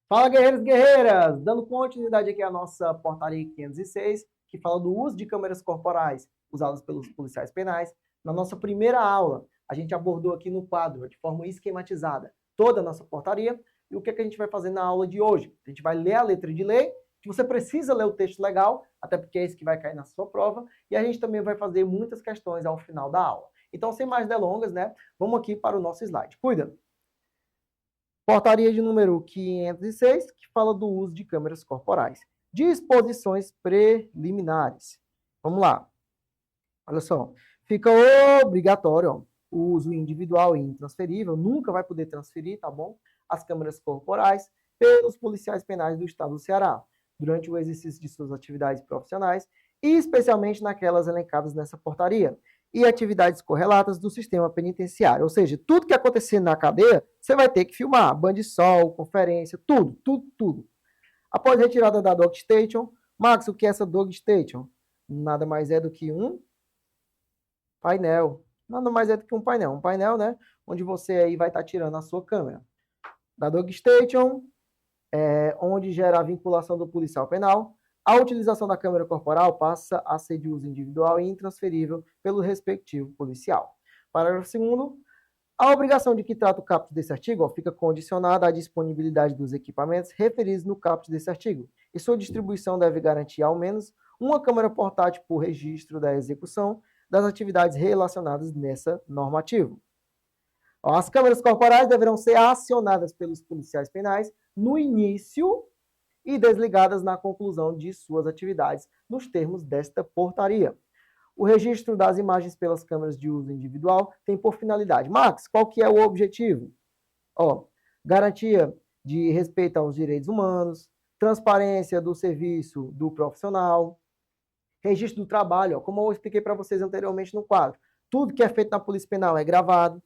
Fala, guerreiros e guerreiras! Dando continuidade aqui à nossa portaria 506, que fala do uso de câmeras corporais usadas pelos policiais penais. Na nossa primeira aula, a gente abordou aqui no quadro, de forma esquematizada, toda a nossa portaria. E o que a gente vai fazer na aula de hoje? A gente vai ler a letra de lei, que você precisa ler o texto legal, até porque é esse que vai cair na sua prova, e a gente também vai fazer muitas questões ao final da aula. Então, sem mais delongas, né? Vamos aqui para o nosso slide. Cuida! Portaria de número 506, que fala do uso de câmeras corporais. Disposições preliminares. Vamos lá. Olha só. Fica obrigatório o uso individual e intransferível, nunca vai poder transferir, tá bom? As câmeras corporais pelos policiais penais do estado do Ceará, durante o exercício de suas atividades profissionais, e especialmente naquelas elencadas nessa portaria, e atividades correlatas do sistema penitenciário. Ou seja, tudo que acontecer na cadeia, você vai ter que filmar. Band de sol, conferência, tudo. Após a retirada da Dog Station, Max, o que é essa Dog Station? Nada mais é do que um painel. Nada mais é do que um painel. Um painel, né? Onde você aí vai estar tirando a sua câmera. Da Dog Station, onde gera a vinculação do policial penal, a utilização da câmera corporal passa a ser de uso individual e intransferível pelo respectivo policial. Parágrafo 2º. A obrigação de que trata o caput desse artigo fica condicionada à disponibilidade dos equipamentos referidos no caput desse artigo, e sua distribuição deve garantir ao menos uma câmera portátil por registro da execução das atividades relacionadas nessa normativa. As câmeras corporais deverão ser acionadas pelos policiais penais no início e desligadas na conclusão de suas atividades, nos termos desta portaria. O registro das imagens pelas câmeras de uso individual tem por finalidade. Max, qual que é o objetivo? Garantia de respeito aos direitos humanos, transparência do serviço do profissional, registro do trabalho, como eu expliquei para vocês anteriormente no quadro. Tudo que é feito na Polícia Penal é gravado,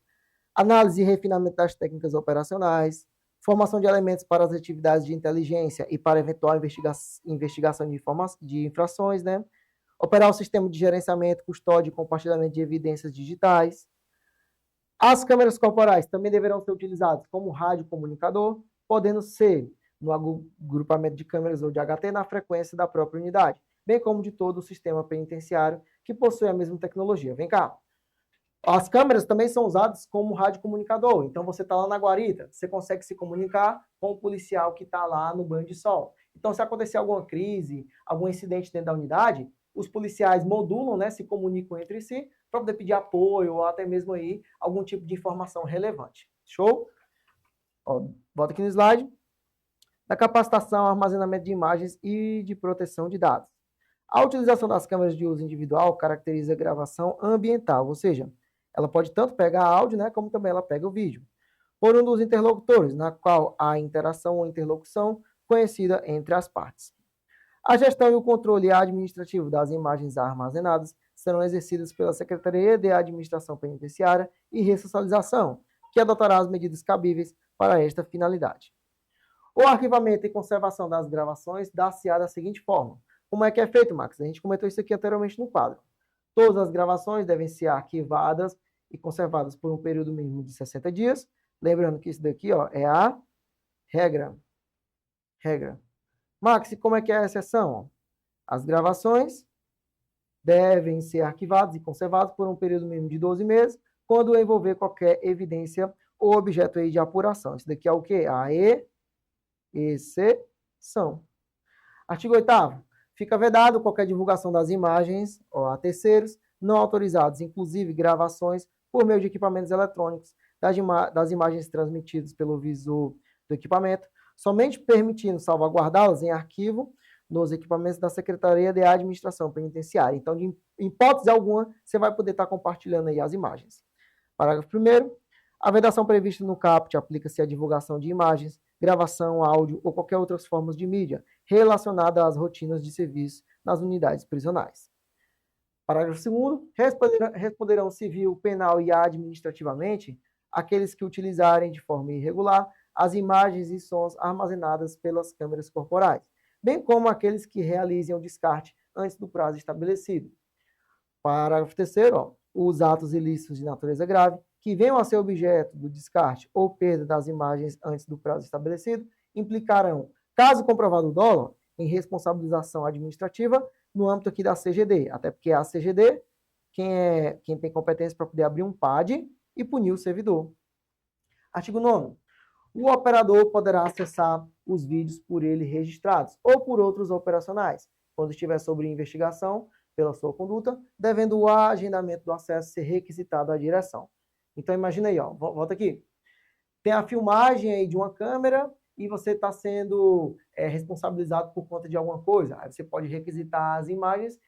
análise e refinamento das técnicas operacionais, formação de elementos para as atividades de inteligência e para eventual investigação de infrações, né? Operar o sistema de gerenciamento, custódia e compartilhamento de evidências digitais. As câmeras corporais também deverão ser utilizadas como rádio comunicador, podendo ser no agrupamento de câmeras ou de HT na frequência da própria unidade, bem como de todo o sistema penitenciário que possui a mesma tecnologia. Vem cá. As câmeras também são usadas como radiocomunicador. Então, você está lá na guarita, você consegue se comunicar com o policial que está lá no banho de sol. Então, se acontecer alguma crise, algum incidente dentro da unidade, os policiais modulam, né, se comunicam entre si para poder pedir apoio ou até mesmo aí algum tipo de informação relevante. Show? Volta aqui no slide. Da capacitação, armazenamento de imagens e de proteção de dados. A utilização das câmeras de uso individual caracteriza a gravação ambiental, ou seja, ela pode tanto pegar áudio, né, como também ela pega o vídeo, por um dos interlocutores, na qual há interação ou interlocução conhecida entre as partes. A gestão e o controle administrativo das imagens armazenadas serão exercidas pela Secretaria de Administração Penitenciária e Ressocialização, que adotará as medidas cabíveis para esta finalidade. O arquivamento e conservação das gravações dá-se-á da seguinte forma. Como é que é feito, Max? A gente comentou isso aqui anteriormente no quadro. Todas as gravações devem ser arquivadas e conservadas por um período mínimo de 60 dias. Lembrando que isso daqui é a regra. Max, e como é que é a exceção? As gravações devem ser arquivadas e conservadas por um período mínimo de 12 meses, quando envolver qualquer evidência ou objeto aí de apuração. Isso daqui é o quê? A exceção. Artigo 8º. Fica vedado qualquer divulgação das imagens a terceiros não autorizados, inclusive gravações por meio de equipamentos eletrônicos das imagens transmitidas pelo visor do equipamento, somente permitindo salvaguardá-las em arquivo nos equipamentos da Secretaria de Administração Penitenciária. Então, em hipótese alguma, você vai poder estar compartilhando aí as imagens. Parágrafo 1º. A vedação prevista no caput aplica-se à divulgação de imagens, gravação, áudio ou qualquer outras formas de mídia relacionada às rotinas de serviço nas unidades prisionais. Parágrafo 2º. Responderão civil, penal e administrativamente aqueles que utilizarem de forma irregular as imagens e sons armazenadas pelas câmeras corporais, bem como aqueles que realizem o descarte antes do prazo estabelecido. Parágrafo 3º. Os atos ilícitos de natureza grave que venham a ser objeto do descarte ou perda das imagens antes do prazo estabelecido implicarão, caso comprovado o dolo, em responsabilização administrativa no âmbito aqui da CGD, até porque a CGD, quem tem competência para poder abrir um PAD e punir o servidor. Artigo 9º. O operador poderá acessar os vídeos por ele registrados ou por outros operacionais, quando estiver sob investigação pela sua conduta, devendo o agendamento do acesso ser requisitado à direção. Então, imagina aí, ó, volta aqui. Tem a filmagem aí de uma câmera e você está sendo responsabilizado por conta de alguma coisa. Aí você pode requisitar as imagens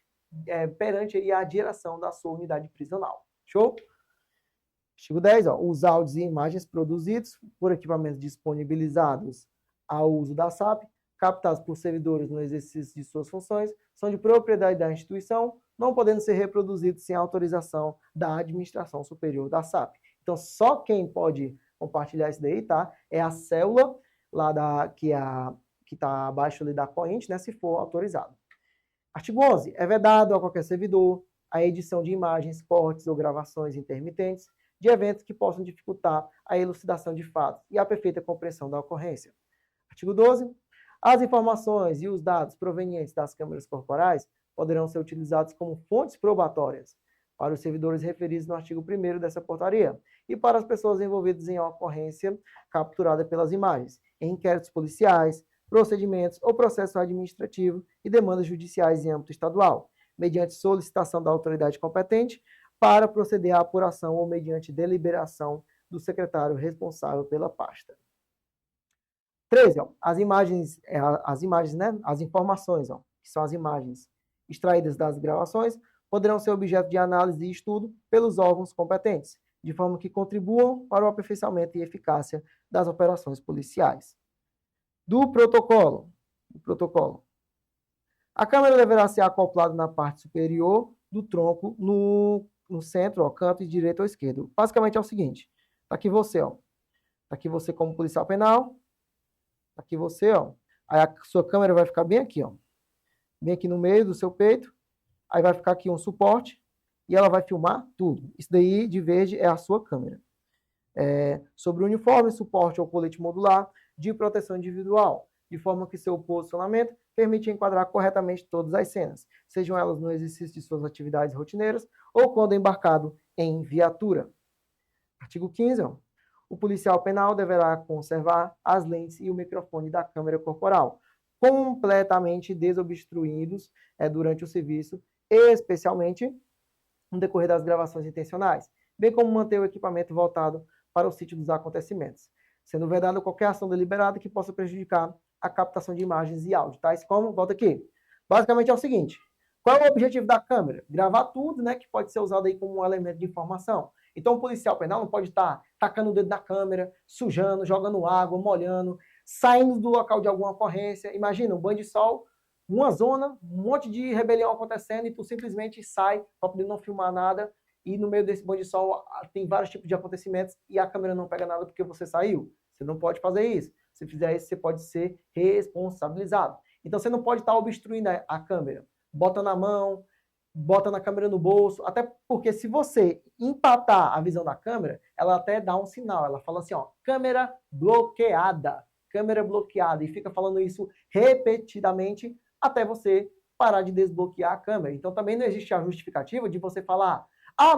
perante aí a direção da sua unidade prisional. Show? Artigo 10, ó, os áudios e imagens produzidos por equipamentos disponibilizados ao uso da SAP, captados por servidores no exercício de suas funções, são de propriedade da instituição, não podendo ser reproduzidos sem autorização da administração superior da SAP. Então, só quem pode compartilhar isso daí, tá? É a célula lá que está abaixo ali da corrente, né? Se for autorizado. Artigo 11. É vedado a qualquer servidor a edição de imagens, cortes ou gravações intermitentes de eventos que possam dificultar a elucidação de fatos e a perfeita compreensão da ocorrência. Artigo 12. As informações e os dados provenientes das câmeras corporais poderão ser utilizados como fontes probatórias para os servidores referidos no artigo 1º dessa portaria e para as pessoas envolvidas em ocorrência capturada pelas imagens, em inquéritos policiais, procedimentos ou processo administrativo e demandas judiciais em âmbito estadual, mediante solicitação da autoridade competente para proceder à apuração ou mediante deliberação do secretário responsável pela pasta. 13. Ó, as imagens, né? As informações, ó, que são as imagens extraídas das gravações, poderão ser objeto de análise e estudo pelos órgãos competentes, de forma que contribuam para o aperfeiçoamento e eficácia das operações policiais. Do protocolo. A câmera deverá ser acoplada na parte superior do tronco, no centro, ó, canto direito ou esquerdo. Basicamente é o seguinte, tá aqui você, ó. Tá aqui você como policial penal, tá aqui você, ó. Aí a sua câmera vai ficar bem aqui, ó. Bem aqui no meio do seu peito. Aí vai ficar aqui um suporte e ela vai filmar tudo. Isso daí de verde é a sua câmera. Sobre o uniforme, suporte ou colete modular de proteção individual, de forma que seu posicionamento permite enquadrar corretamente todas as cenas, sejam elas no exercício de suas atividades rotineiras ou quando embarcado em viatura. Artigo 15. Ó. O policial penal deverá conservar as lentes e o microfone da câmera corporal completamente desobstruídos durante o serviço, especialmente no decorrer das gravações intencionais, bem como manter o equipamento voltado para o sítio dos acontecimentos, sendo vedada qualquer ação deliberada que possa prejudicar a captação de imagens e áudio, tais como, volta aqui, basicamente é o seguinte, qual é o objetivo da câmera? Gravar tudo, né, que pode ser usado aí como um elemento de informação. Então o policial penal não pode estar tacando o dedo na câmera, sujando, jogando água, molhando, saindo do local de alguma ocorrência. Imagina, um banho de sol, uma zona, um monte de rebelião acontecendo e tu simplesmente sai para poder não filmar nada e no meio desse banho de sol tem vários tipos de acontecimentos e a câmera não pega nada porque você saiu. Você não pode fazer isso. Se fizer isso, você pode ser responsabilizado. Então você não pode estar obstruindo a câmera. Bota na mão, bota na câmera no bolso, até porque se você empatar a visão da câmera, ela até dá um sinal, ela fala assim, ó, câmera bloqueada, e fica falando isso repetidamente até você parar de desbloquear a câmera. Então também não existe a justificativa de você falar,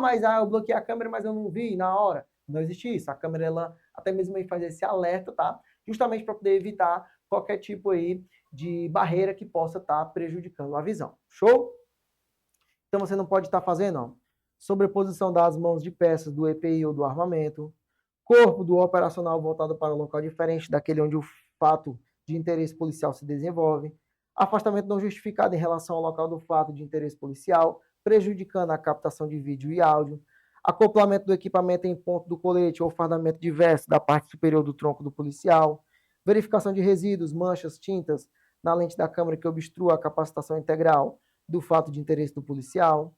mas eu bloqueei a câmera, mas eu não vi na hora. Não existe isso, a câmera ela até mesmo faz esse alerta, tá? Justamente para poder evitar qualquer tipo aí de barreira que possa estar prejudicando a visão. Show? Então você não pode estar fazendo, ó, sobreposição das mãos de peças do EPI ou do armamento, corpo do operacional voltado para um local diferente daquele onde o fato de interesse policial se desenvolve, afastamento não justificado em relação ao local do fato de interesse policial, prejudicando a captação de vídeo e áudio, acoplamento do equipamento em ponto do colete ou fardamento diverso da parte superior do tronco do policial, verificação de resíduos, manchas, tintas na lente da câmera que obstrua a capacitação integral do fato de interesse do policial.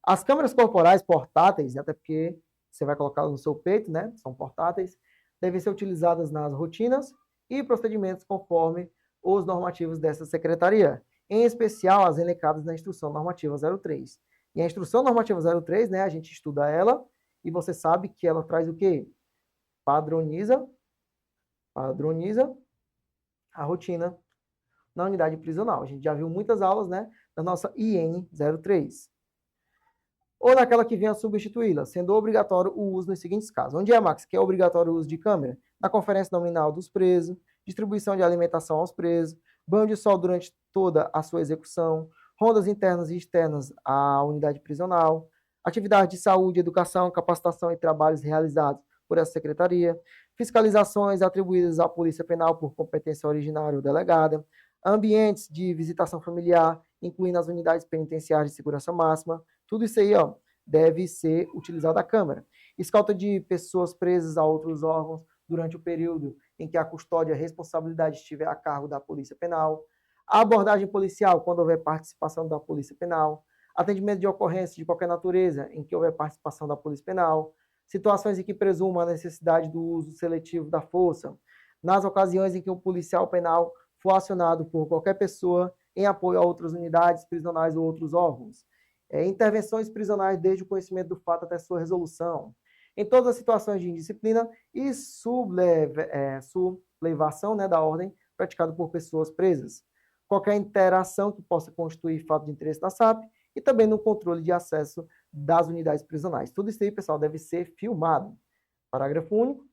As câmeras corporais portáteis, até porque você vai colocá-las no seu peito, né? São portáteis, devem ser utilizadas nas rotinas e procedimentos conforme os normativos dessa secretaria, em especial as elencadas na Instrução Normativa 03. E a Instrução Normativa 03, né, a gente estuda ela e você sabe que ela traz o quê? Padroniza a rotina na unidade prisional. A gente já viu muitas aulas, né, da nossa IN 03. Ou naquela que venha a substituí-la, sendo obrigatório o uso nos seguintes casos. Onde é, Max, que é obrigatório o uso de câmera? Na conferência nominal dos presos, distribuição de alimentação aos presos, banho de sol durante toda a sua execução, rondas internas e externas à unidade prisional, atividades de saúde, educação, capacitação e trabalhos realizados por essa secretaria, fiscalizações atribuídas à Polícia Penal por competência originária ou delegada, ambientes de visitação familiar, incluindo as unidades penitenciárias de segurança máxima. Tudo isso aí, ó, deve ser utilizado a câmera. Escolta de pessoas presas a outros órgãos durante o período em que a custódia e a responsabilidade estiver a cargo da Polícia Penal. A abordagem policial, quando houver participação da Polícia Penal. Atendimento de ocorrência de qualquer natureza em que houver participação da Polícia Penal. Situações em que presuma a necessidade do uso seletivo da força. Nas ocasiões em que o policial penal for acionado por qualquer pessoa em apoio a outras unidades prisionais ou outros órgãos. Intervenções prisionais desde o conhecimento do fato até sua resolução. Em todas as situações de indisciplina e sublevação, né, da ordem praticada por pessoas presas. Qualquer interação que possa constituir fato de interesse da SAP e também no controle de acesso das unidades prisionais. Tudo isso aí, pessoal, deve ser filmado. Parágrafo único.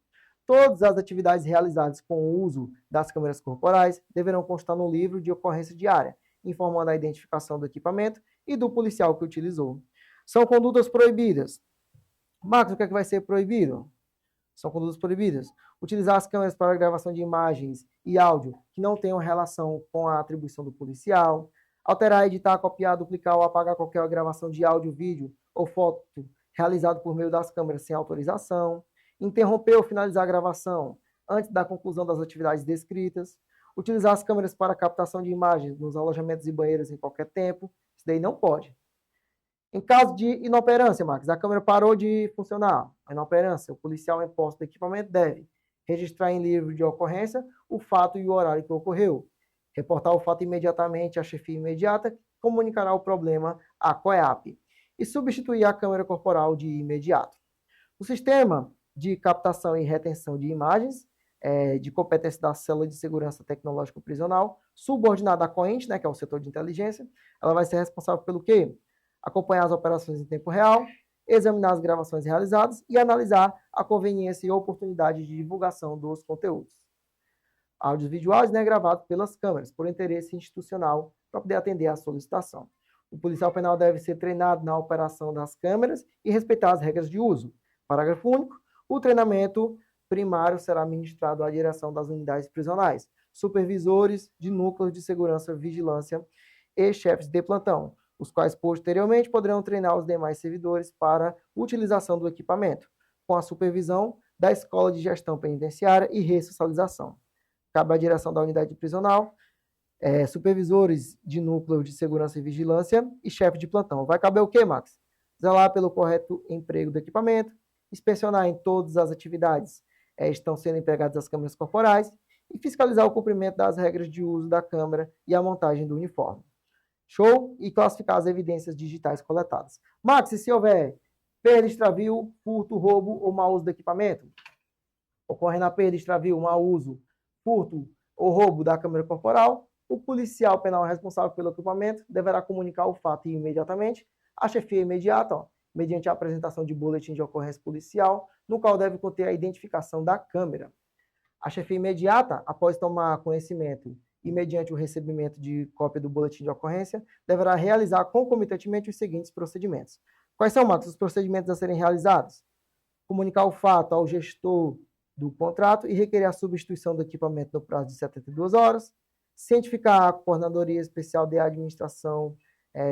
Todas as atividades realizadas com o uso das câmeras corporais deverão constar no livro de ocorrência diária, informando a identificação do equipamento e do policial que utilizou. São condutas proibidas. Marcos, o que é que vai ser proibido? São condutas proibidas. Utilizar as câmeras para gravação de imagens e áudio que não tenham relação com a atribuição do policial. Alterar, editar, copiar, duplicar ou apagar qualquer gravação de áudio, vídeo ou foto realizado por meio das câmeras sem autorização. Interromper ou finalizar a gravação antes da conclusão das atividades descritas. Utilizar as câmeras para captação de imagens nos alojamentos e banheiros em qualquer tempo. Isso daí não pode. Em caso de inoperância, Max, a câmera parou de funcionar. A inoperância, o policial em posse do equipamento deve registrar em livro de ocorrência o fato e o horário que ocorreu. Reportar o fato imediatamente à chefia imediata, que comunicará o problema à COEAP. E substituir a câmera corporal de imediato. O sistema de captação e retenção de imagens, de competência da Célula de Segurança Tecnológica Prisional, subordinada à COENT, né, que é o setor de inteligência, ela vai ser responsável pelo quê? Acompanhar as operações em tempo real, examinar as gravações realizadas e analisar a conveniência e oportunidade de divulgação dos conteúdos. Áudios visuais, né, gravados pelas câmeras, por interesse institucional, para poder atender à solicitação. O policial penal deve ser treinado na operação das câmeras e respeitar as regras de uso. Parágrafo único. O treinamento primário será ministrado à direção das unidades prisionais, supervisores de núcleos de segurança, vigilância e chefes de plantão, os quais posteriormente poderão treinar os demais servidores para utilização do equipamento, com a supervisão da Escola de Gestão Penitenciária e ressocialização. Cabe à direção da unidade prisional, supervisores de núcleo de segurança e vigilância e chefe de plantão. Vai caber o quê, Max? Zelar pelo correto emprego do equipamento, inspecionar em todas as atividades estão sendo empregadas as câmeras corporais e fiscalizar o cumprimento das regras de uso da câmera e a montagem do uniforme. Show? E classificar as evidências digitais coletadas. Max, e se houver perda, extravio, furto, roubo ou mau uso do equipamento? Ocorrendo a perda, extravio, mau uso, furto ou roubo da câmera corporal, o policial penal responsável pelo equipamento deverá comunicar o fato imediatamente à chefia imediata, mediante a apresentação de boletim de ocorrência policial, no qual deve conter a identificação da câmera. A chefia imediata, após tomar conhecimento e mediante o recebimento de cópia do boletim de ocorrência, deverá realizar concomitantemente os seguintes procedimentos. Quais são, Marcos, os procedimentos a serem realizados? Comunicar o fato ao gestor do contrato e requerer a substituição do equipamento no prazo de 72 horas, cientificar a Coordenadoria Especial de Administração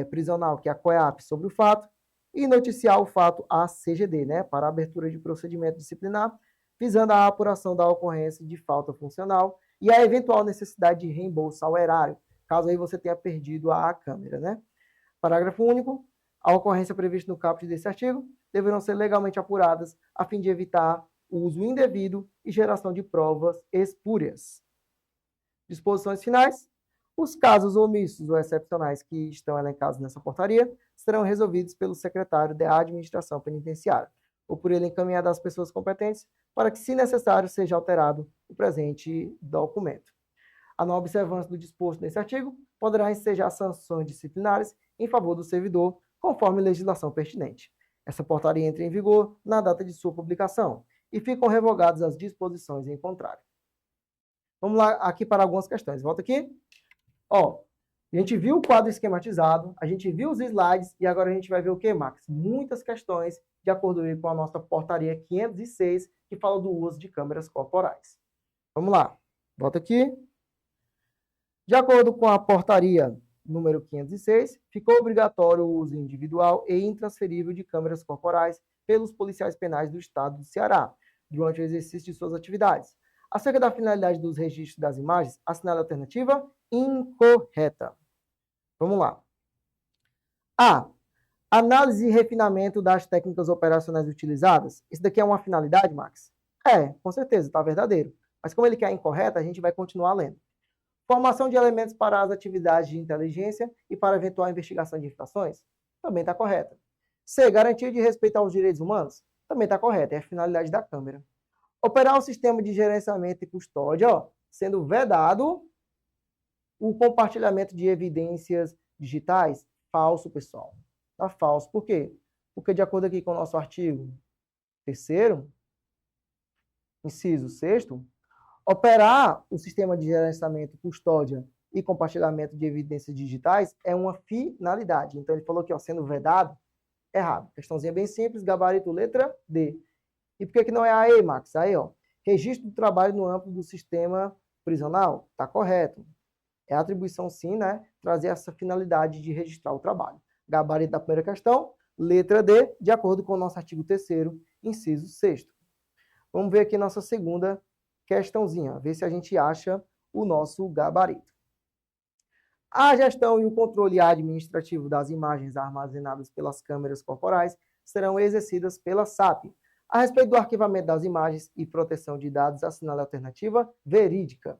Prisional, que é a COEAP, sobre o fato, e noticiar o fato à CGD, né, para a abertura de procedimento disciplinar, visando a apuração da ocorrência de falta funcional e a eventual necessidade de reembolso ao erário, caso aí você tenha perdido a câmera, né? Parágrafo único. A ocorrência prevista no caput desse artigo deverão ser legalmente apuradas a fim de evitar o uso indevido e geração de provas espúrias. Disposições finais. Os casos omissos ou excepcionais que estão elencados nessa portaria serão resolvidos pelo secretário da Administração Penitenciária ou por ele encaminhado às pessoas competentes para que, se necessário, seja alterado o presente documento. A não observância do disposto nesse artigo poderá ensejar sanções disciplinares em favor do servidor, conforme legislação pertinente. Essa portaria entra em vigor na data de sua publicação e ficam revogadas as disposições em contrário. Vamos lá aqui para algumas questões. Volta aqui. Ó, a gente viu o quadro esquematizado, a gente viu os slides e agora a gente vai ver o que, Max? Muitas questões de acordo com a nossa portaria 506, que fala do uso de câmeras corporais. Vamos lá. Volta aqui. De acordo com a portaria número 506, ficou obrigatório o uso individual e intransferível de câmeras corporais pelos policiais penais do Estado do Ceará, durante o exercício de suas atividades. Acerca da finalidade dos registros das imagens, assinada a alternativa incorreta. Vamos lá. A. Análise e refinamento das técnicas operacionais utilizadas. Isso daqui é uma finalidade, Max? É, com certeza, está verdadeiro. Mas como ele quer incorreta, a gente vai continuar lendo. Formação de elementos para as atividades de inteligência e para eventual investigação de infrações? Também está correta. C. Garantia de respeito aos direitos humanos? Também está correta, é a finalidade da Câmara. Operar o sistema de gerenciamento e custódia, ó, sendo vedado o compartilhamento de evidências digitais? Falso, pessoal. Está falso. Por quê? Porque de acordo aqui com o nosso artigo 3º, inciso 6º, operar o sistema de gerenciamento, custódia e compartilhamento de evidências digitais é uma finalidade. Então, ele falou que, ó, sendo vedado, errado. Questãozinha bem simples, gabarito letra D. E por que não é a E, Max? Aí, ó, registro do trabalho no âmbito do sistema prisional? Está correto. É atribuição, sim, né? Trazer essa finalidade de registrar o trabalho. Gabarito da primeira questão, letra D, de acordo com o nosso artigo 3º, inciso 6º. Vamos ver aqui nossa segunda questãozinha, ver se a gente acha o nosso gabarito. A gestão e o controle administrativo das imagens armazenadas pelas câmeras corporais serão exercidas pela SAP. A respeito do arquivamento das imagens e proteção de dados, assinale a alternativa verídica.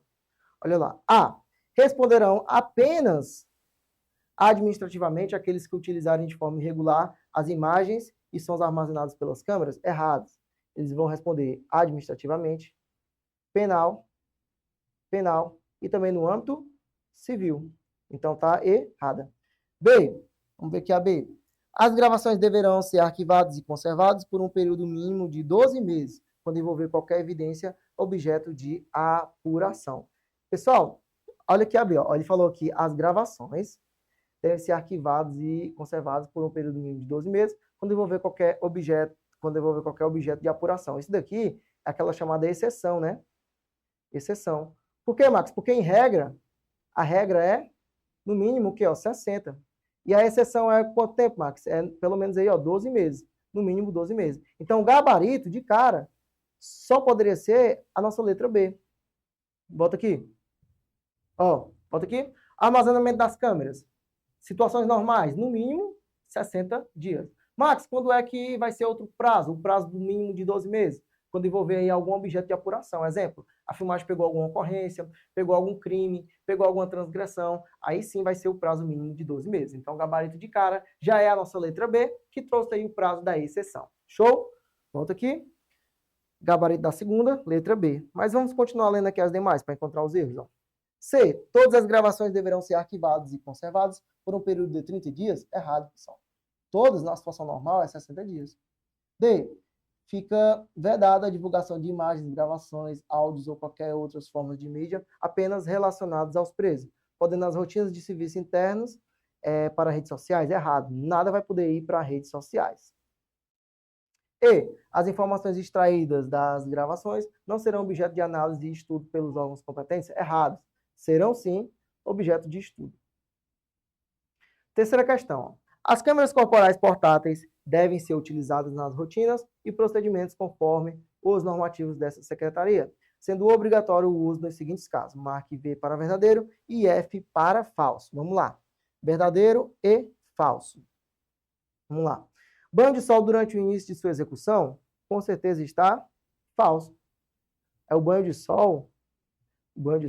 Olha lá. A. Responderão apenas administrativamente aqueles que utilizarem de forma irregular as imagens e sons armazenados pelas câmeras? Errados. Eles vão responder administrativamente, penal e também no âmbito civil. Então tá errada. B. Vamos ver aqui a B. As gravações deverão ser arquivadas e conservadas por um período mínimo de 12 meses, quando envolver qualquer evidência objeto de apuração. Pessoal, olha aqui a B. Ó. Ele falou que as gravações devem ser arquivadas e conservadas por um período mínimo de 12 meses, quando envolver qualquer objeto de apuração. Isso daqui é aquela chamada exceção, né? Exceção. Por quê, Max? Porque em regra, a regra é, no mínimo, o quê? Ó, 60. E a exceção é quanto tempo, Max? É pelo menos aí, ó, 12 meses. No mínimo 12 meses. Então, o gabarito, de cara, só poderia ser a nossa letra B. Volta aqui. Ó, volta aqui. Armazenamento das câmeras. Situações normais, no mínimo 60 dias. Max, quando é que vai ser outro prazo? O prazo do mínimo de 12 meses? Quando envolver aí algum objeto de apuração. Exemplo, a filmagem pegou alguma ocorrência, pegou algum crime, pegou alguma transgressão, aí sim vai ser o prazo mínimo de 12 meses. Então, o gabarito de cara já é a nossa letra B, que trouxe aí o prazo da exceção. Show? Volta aqui. Gabarito da segunda, letra B. Mas vamos continuar lendo aqui as demais para encontrar os erros. Ó. C. Todas as gravações deverão ser arquivadas e conservadas por um período de 30 dias? Errado, pessoal. Todas, na situação normal, é 60 dias. D. Fica vedada a divulgação de imagens, gravações, áudios ou qualquer outras formas de mídia apenas relacionadas aos presos, podendo as rotinas de serviço internos para redes sociais? Errado. Nada vai poder ir para redes sociais. E. As informações extraídas das gravações não serão objeto de análise e estudo pelos órgãos competentes? Errado. Serão, sim, objeto de estudo. Terceira questão. As câmeras corporais portáteis devem ser utilizadas nas rotinas e procedimentos conforme os normativos dessa secretaria, sendo obrigatório o uso nos seguintes casos. Marque V para verdadeiro e F para falso. Vamos lá. Verdadeiro e falso. Vamos lá. Banho de sol durante o início de sua execução? Com certeza está falso. É o banho de sol durante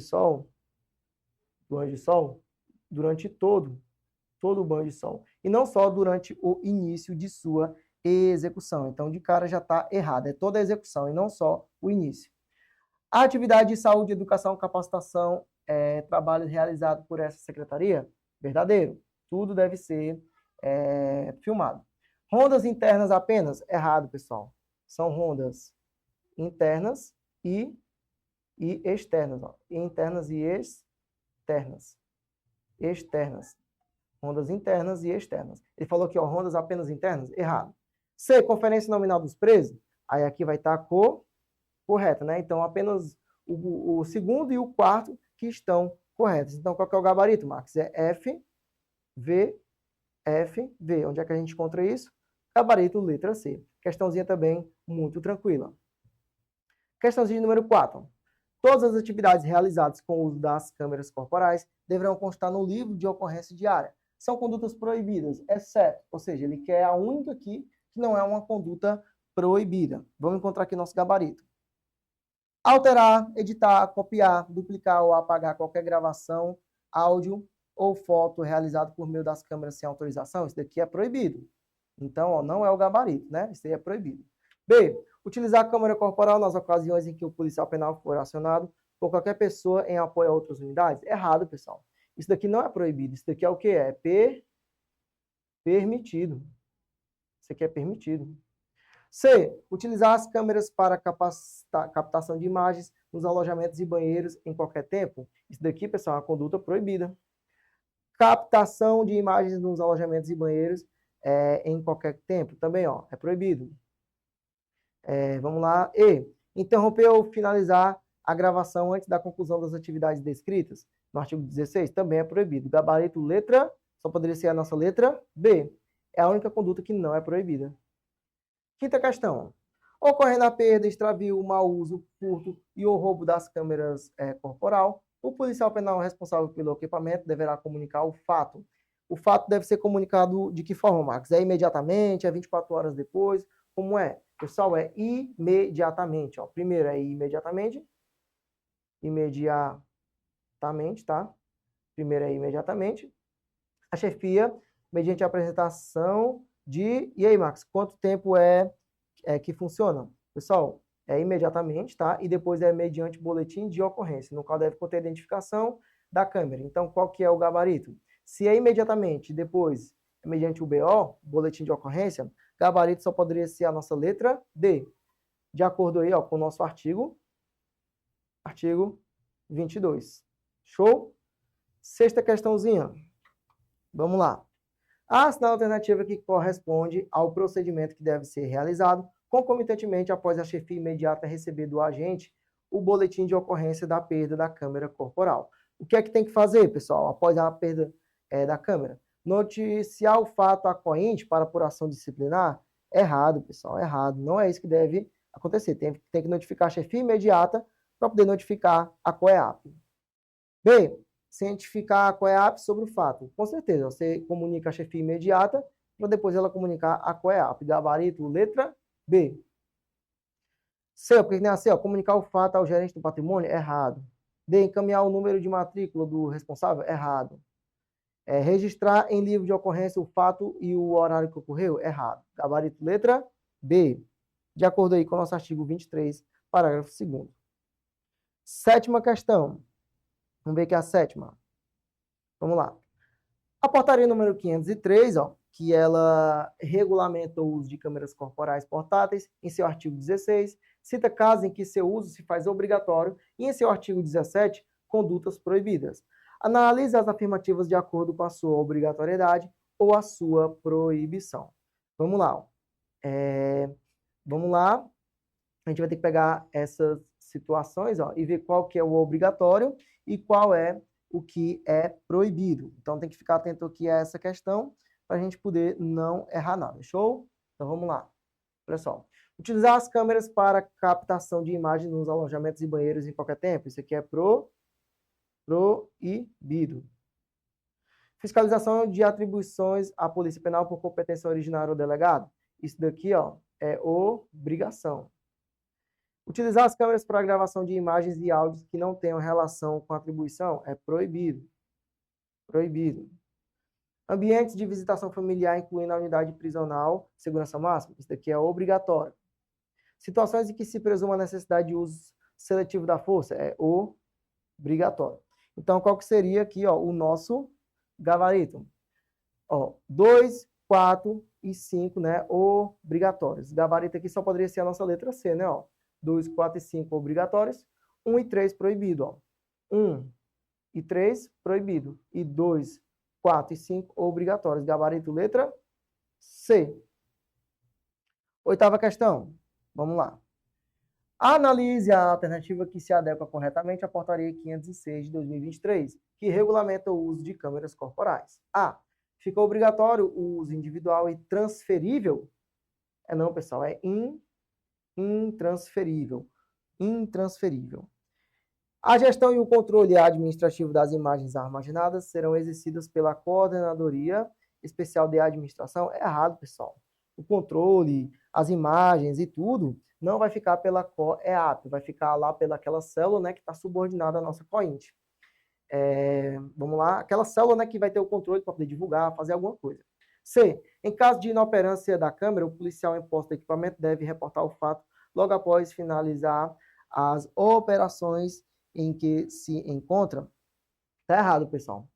todo o banho de sol. E não só durante o início de sua execução. Então, de cara já está errado. É toda a execução e não só o início. A atividade de saúde, educação, capacitação trabalhos realizados por essa secretaria? Verdadeiro. Tudo deve ser filmado. Rondas internas apenas? Errado, pessoal. São rondas internas e externas. Ó. Internas e externas. Externas. Rondas internas e externas. Ele falou aqui, ó, rondas apenas internas? Errado. C, conferência nominal dos presos? Aí aqui vai estar correta, né? Então, apenas o segundo e o quarto que estão corretos. Então, qual que é o gabarito, Marcos? É F, V, F, V. Onde é que a gente encontra isso? Gabarito, letra C. Questãozinha também muito tranquila. Questãozinha número 4. Todas as atividades realizadas com o uso das câmeras corporais deverão constar no livro de ocorrência diária. São condutas proibidas, exceto, ou seja, ele quer a única aqui que não é uma conduta proibida. Vamos encontrar aqui nosso gabarito. Alterar, editar, copiar, duplicar ou apagar qualquer gravação, áudio ou foto realizado por meio das câmeras sem autorização. Isso daqui é proibido. Então, ó, não é o gabarito, né? Isso aí é proibido. B. Utilizar a câmera corporal nas ocasiões em que o policial penal for acionado por qualquer pessoa em apoio a outras unidades. Errado, pessoal. Isso daqui não é proibido. Isso daqui é o que? É permitido. Isso aqui é permitido. C. Utilizar as câmeras para captação de imagens nos alojamentos e banheiros em qualquer tempo. Isso daqui, pessoal, é uma conduta proibida. Captação de imagens nos alojamentos e banheiros em qualquer tempo. Também, ó, é proibido. Vamos lá. E. Interromper ou finalizar a gravação antes da conclusão das atividades descritas. No artigo 16, também é proibido. Gabarito, letra, só poderia ser a nossa letra B. É a única conduta que não é proibida. Quinta questão. Ocorrendo a perda, extravio, mau uso, furto e o roubo das câmeras corporal, o policial penal responsável pelo equipamento deverá comunicar o fato. O fato deve ser comunicado de que forma, Marcos? É imediatamente? É 24 horas depois? Como é? Pessoal, é imediatamente. Ó. Primeiro é imediatamente. Imediatamente, tá? Primeiro é imediatamente. A chefia, mediante a apresentação de... E aí, Marcos, quanto tempo é que funciona? Pessoal, é imediatamente, tá? E depois é mediante boletim de ocorrência, no qual deve conter a identificação da câmera. Então, qual que é o gabarito? Se é imediatamente, depois é mediante o BO, boletim de ocorrência, gabarito só poderia ser a nossa letra D. De acordo aí, ó, com o nosso artigo 22. Show? Sexta questãozinha. Vamos lá. A assinala alternativa que corresponde ao procedimento que deve ser realizado concomitantemente após a chefia imediata receber do agente o boletim de ocorrência da perda da câmera corporal. O que é que tem que fazer, pessoal, após a perda da câmera? Noticiar o fato acorrente para apuração disciplinar? Errado, pessoal, errado. Não é isso que deve acontecer. Tem que notificar a chefia imediata para poder notificar a COEAP. B. Cientificar a COEAP sobre o fato. Com certeza, você comunica a chefia imediata para depois ela comunicar a COEAP. Gabarito, letra B. C, porque tem a C, ó, comunicar o fato ao gerente do patrimônio? Errado. D, encaminhar o número de matrícula do responsável? Errado. Registrar em livro de ocorrência o fato e o horário que ocorreu? Errado. Gabarito, letra B. De acordo aí com o nosso artigo 23, parágrafo 2º. Sétima questão. Vamos ver aqui a sétima. Vamos lá. A portaria número 503, ó, que ela regulamenta o uso de câmeras corporais portáteis, em seu artigo 16, cita casos em que seu uso se faz obrigatório e, em seu artigo 17, condutas proibidas. Analise as afirmativas de acordo com a sua obrigatoriedade ou a sua proibição. Vamos lá. Vamos lá. A gente vai ter que pegar essas situações, ó, e ver qual que é o obrigatório e qual é o que é proibido. Então, tem que ficar atento aqui a essa questão para a gente poder não errar nada. Show? Então, vamos lá. Pessoal, utilizar as câmeras para captação de imagens nos alojamentos e banheiros em qualquer tempo. Isso aqui é proibido. Fiscalização de atribuições à Polícia Penal por competência originária ou delegado. Isso daqui, ó, é obrigação. Utilizar as câmeras para gravação de imagens e áudios que não tenham relação com a atribuição é proibido. Proibido. Ambientes de visitação familiar, incluindo a unidade prisional, segurança máxima, isso daqui é obrigatório. Situações em que se presuma a necessidade de uso seletivo da força é obrigatório. Então, qual que seria aqui, ó, o nosso gabarito? Ó, 2, 4 e 5, né, obrigatórios. Gabarito aqui só poderia ser a nossa letra C, né, ó. 2, 4 e 5 obrigatórios, 1 e 3 proibido, ó. 1 e 3 proibido. E 2, 4 e 5 obrigatórios. Gabarito letra C. Oitava questão. Vamos lá. Analise a alternativa que se adequa corretamente à Portaria 506 de 2023, que regulamenta o uso de câmeras corporais. A. Ficou obrigatório o uso individual e transferível? Não, pessoal, é intransferível. Intransferível. A gestão e o controle administrativo das imagens armazenadas serão exercidas pela Coordenadoria Especial de Administração. É errado, pessoal. O controle, as imagens e tudo não vai ficar pela COEAP, vai ficar lá pelaquela célula, né, que está subordinada à nossa COINT. Vamos lá, aquela célula, né, que vai ter o controle para poder divulgar, fazer alguma coisa. C. Em caso de inoperância da câmera, o policial em posse do equipamento deve reportar o fato logo após finalizar as operações em que se encontra. Tá errado, pessoal.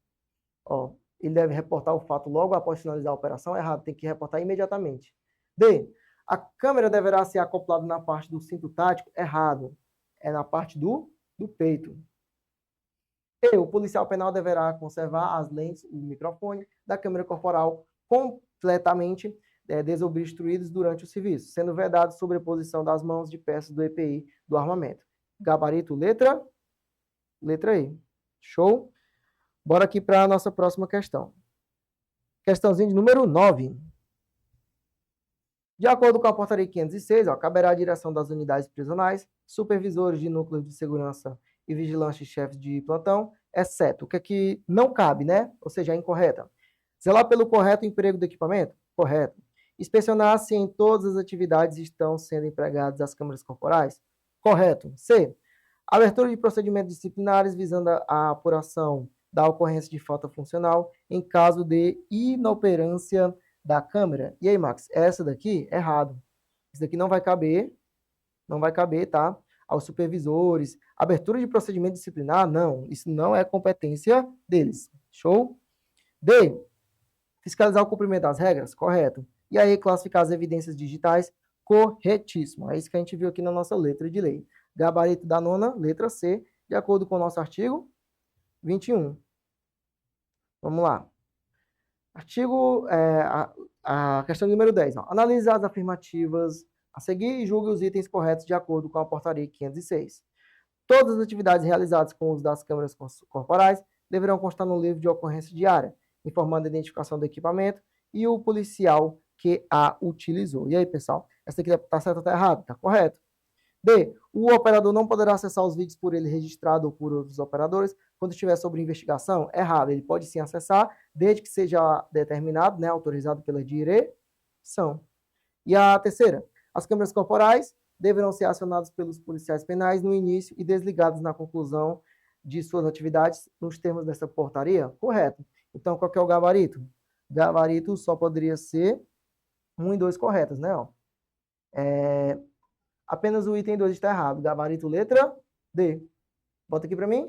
Ó, ele deve reportar o fato logo após finalizar a operação. Errado, tem que reportar imediatamente. D. A câmera deverá ser acoplada na parte do cinto tático. Errado. É na parte do peito. E. O policial penal deverá conservar as lentes, o microfone da câmera corporal completamente desobstruídos durante o serviço, sendo vedado sobreposição das mãos de peças do EPI do armamento. Gabarito, letra E. Show? Bora aqui para a nossa próxima questão. Questãozinha de número 9. De acordo com a Portaria 506, caberá à direção das unidades prisionais, supervisores de núcleos de segurança e vigilantes chefes de plantão, exceto o que aqui não cabe, né? Ou seja, é incorreta. Zelar pelo correto emprego do equipamento? Correto. Inspecionar se em todas as atividades estão sendo empregadas as câmeras corporais? Correto. C. Abertura de procedimentos disciplinares visando a apuração da ocorrência de falta funcional em caso de inoperância da câmera. E aí, Max, essa daqui é errado. Isso daqui não vai caber, tá? Aos supervisores. Abertura de procedimento disciplinar, não. Isso não é competência deles. Show? D. Fiscalizar o cumprimento das regras, correto. E aí, classificar as evidências digitais, corretíssimo. É isso que a gente viu aqui na nossa letra de lei. Gabarito da nona, letra C, de acordo com o nosso artigo 21. Vamos lá. Artigo, a questão número 10. Analise as afirmativas a seguir e julgue os itens corretos de acordo com a Portaria 506. Todas as atividades realizadas com o uso das câmeras corporais deverão constar no livro de ocorrência diária, informando a identificação do equipamento e o policial que a utilizou. E aí, pessoal, essa aqui está certa ou está errada? Está correto. D. O operador não poderá acessar os vídeos por ele registrado ou por outros operadores quando estiver sob investigação? Errado. Ele pode sim acessar, desde que seja determinado, né, autorizado pela direção. E a terceira, as câmeras corporais deverão ser acionadas pelos policiais penais no início e desligadas na conclusão de suas atividades nos termos dessa portaria? Correto. Então, qual que é o gabarito? Gabarito só poderia ser 1 e 2 corretas, né? Apenas o item 2 está errado. Gabarito letra D. Bota aqui para mim.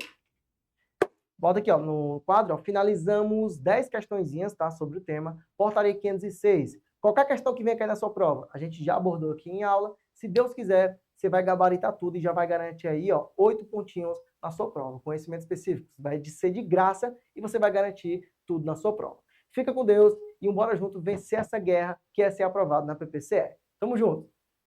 Bota aqui, ó, no quadro, ó, finalizamos 10 questõezinhas, tá, sobre o tema. Portaria 506. Qualquer questão que venha cair na sua prova, a gente já abordou aqui em aula. Se Deus quiser, você vai gabaritar tudo e já vai garantir aí, ó, 8 pontinhos na sua prova. Conhecimentos específicos. Vai ser de graça e você vai garantir tudo na sua prova. Fica com Deus e bora junto vencer essa guerra que é ser aprovado na PPCE. Tamo junto!